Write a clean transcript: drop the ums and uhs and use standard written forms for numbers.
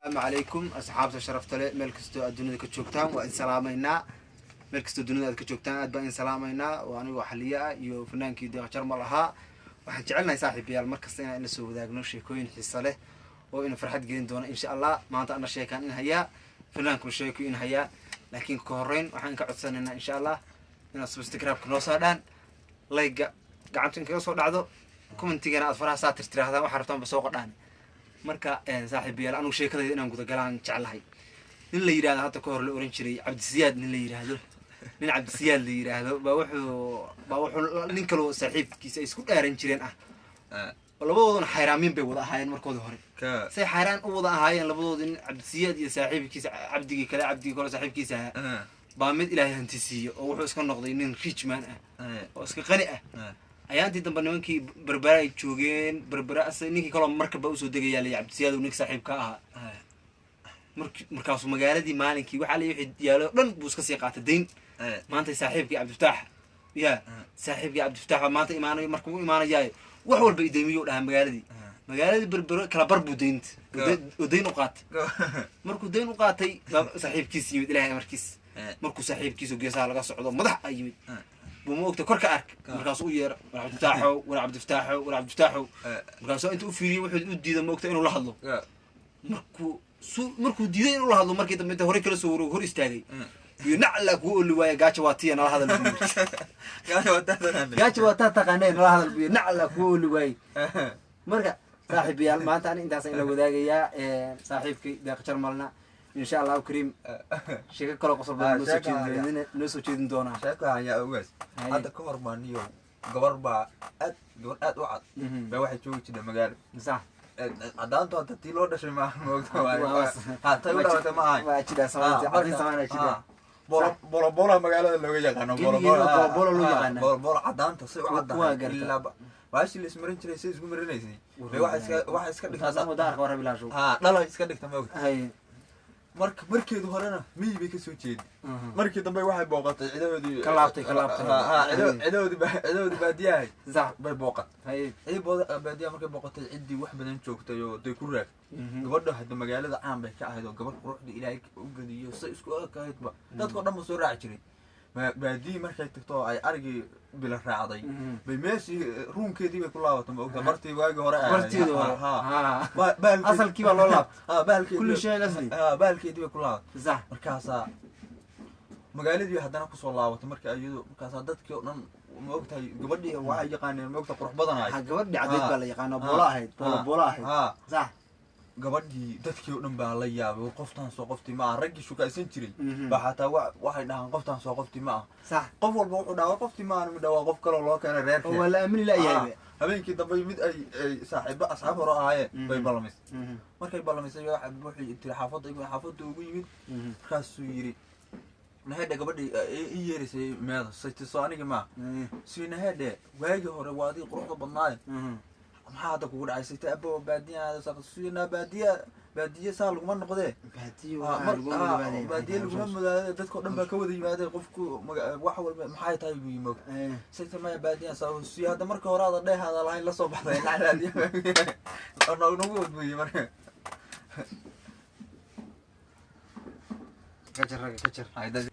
السلام عليكم أصحاب شرفت لي ملكستو الدنيا كتشوكتان وإن سلامينا ملكستو الدنيا كتشوكتان أدبا إن سلامينا وأنا وحليا يو فنان كي دي شرم لها waxaan jecelnahay saaxiibayaal markasta inaan soo wadaagno sheekooyin xiiso leh oo in farxad gelin doona insha Allah maanta ana sheekan in haya fanaanku sheeko in haya laakiin ka horeyn waxaan ka codsanaynaa insha Allah inaad subscribe-ka noo soo dhaan like gacanta in kaga soo dhacdo commentigana aad faraha saa tirtirahdaan waxa rabtaan soo qodhaan marka saaxiibayaal anu sheekadayda inaan guda galaan jecelahay nin la yiraahdo hadda ka hor la oran jiray Cabdisiyaad nin la yiraahdo nin Cabdisiyaad la yiraahdo baa wuxuu nin kale oo saaxiibkiisa isku dhaaran jireen labadooduna xayraamin bay wada ahaayeen markood hore say xayraan u wada ahaayeen labadoodu nin Cabdisiyaad iyo saaxiibkiisa cabdigii kale saaxiibkiisa baa mid Ilaahay hantisiyo oo wuxuu iska noqday nin rich man oo iska qani ayaantii dambe nimankii Berbera ay joogeen Berbera asay ninkii kale markaba u soo degayay la Cabdisiyaad oo nin saaxiibka ahaa markaas magaaladii maalinkii waxa la yixid yaalo dhan buu iska sii qaatay deyn maanta saaxiibkii Cabdifataax ya saaxiibkii Cabdifataax maanta imaanay markuu imaanayay wax walba idamiyo dhaha magaaladii Berbera kala barbu deynta oo deyn u qaatay markuu deyn u qaatay saaxiibkiisa yimid Ilaahay markuu saaxiibkiisa geesaha laga socdo madax ay yimid بوم وقت كرك أرك مركز وير ولعبد فتاحه ولعبد فتاحه مركز أنت أفيري واحد يدي ذا وقت إنه لحظه مركو دي إنه لحظه مركز أنت هوريك الصور وهوري استاذي ينعلق ويقول لي ويا جاتش واتي أنا هذا البيت جاتش واتات قنين هذا البيت نعلق ويقول لي ويا مركز صاحبي ما أنت أنت سين لو ذاك يا صاحبك بيقشر مالنا إن شاء الله كريم شيء كله قصر بدنا نسوي شيء دونا شكله يا أوجز هذا كور مانيو قبر أد وعد بواحد شو كذا مقال صح عدان تو تطيلو ده شيء ما موجود حتى ولا ولا ما كذا سمعت عدين سمعنا كذا بولا مقال اللي جا كانوا بولا عدان تصير عدان إلا واش اللي اسمرين تري سيس قمرين يسني واحد اسكت هذا مدار ورا بلا شو لا لا اسكت تموت هاي markeedu horena miyay bay ka soo jeed markii dambe waxay booqatay ciidadoodii ciidadoodii baadiyahay sax bay booqat hay baadiyaha markay booqatay cidii wax badan joogtay oo day ku raag gabadha hadda magaalada caan bay ka ahayd oo gabadh quruxda Ilaahay u gadiyo si isku akaydba dadka dhan soo raaci jiray baadiyi markay tagto ay argi bila raacday bay meeshii ruunkeedii bay ku laabatay oo martii waagi hore asalkii baa loo laabtay baalkeedii kullu shay asli baalkeedii bay ku laabatay sax markaas magaaladii haddana ku soo laabatay markii ayadu markaas dadkii oo dhan ma ogtahay gabadhii waxay yaqaaneen ma ogtahay qurux badan ahayd gabadhii cadeed baa la yaqaanaa boola ahayd sax gabadhii dadkii oo dhan baa la yaabay qoftaan soo qoftii ma raggi shukaysan jiray ba xataa waxay dhahan qoftaan soo qoftii ma sax qof walba wuxuu dhaaway qoftii ma mid dhaaway qof kale loo keenay reerkii wala aamin la yahay habeenkii dambe mid ay saaxiibo asxaab hore ahaayeen bay balamis markay balamisay waxa buuxii tiri xaafadda ugu yimid markaasuu yiri nahada gabadhii i yeerisay meeda saytii soo aniga ma si nahada waagi hore waadi quruxda badnaay maxaa hadda kugu dhacay saytii abo baadiyaha saqsiina baadiya saa laguma noqdee baadiya laguma mudaade dadka dhan baa ka wada yimaadeen qofku wax walba maxay tahay buu yimid saytii ma baadiya saa si hadda marka hore aad dheehada lahayn la soo baxday naclaadiya ana ugu wadbay marka كجر